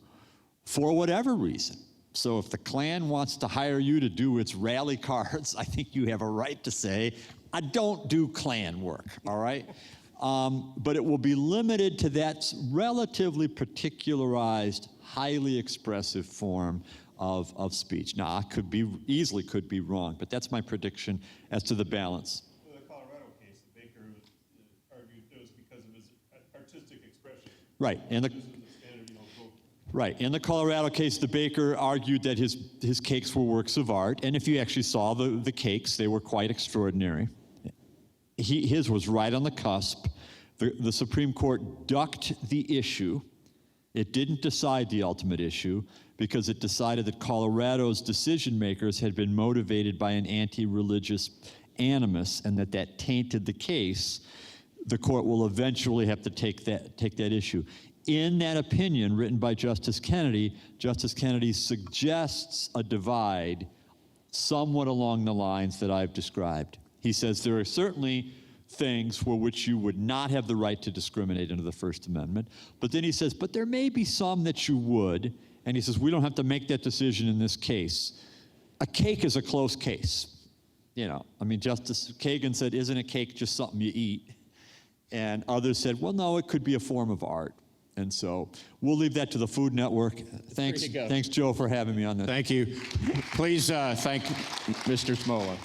for whatever reason. So if the Klan wants to hire you to do its rally cards, I think you have a right to say, I don't do Klan work, all right? But it will be limited to that relatively particularized, highly expressive form of speech. Now, I easily could be wrong, but that's my prediction as to the balance. The Colorado case, the baker argued it was because of his artistic expression. Right, right. In the Colorado case, the baker argued that his cakes were works of art, and if you actually saw the cakes, they were quite extraordinary. His was right on the cusp. The Supreme Court ducked the issue. It didn't decide the ultimate issue because it decided that Colorado's decision makers had been motivated by an anti-religious animus and that tainted the case. The court will eventually have to take that issue. In that opinion written by Justice Kennedy suggests a divide somewhat along the lines that I've described. He says there are certainly things for which you would not have the right to discriminate under the First Amendment. But then he says, but there may be some that you would. And he says, we don't have to make that decision in this case. A cake is a close case. You know, I mean, Justice Kagan said, isn't a cake just something you eat? And others said, well, no, it could be a form of art. And so we'll leave that to the Food Network. Thanks, Joe, for having me on this. Thank you. Please thank Mr. Smolla.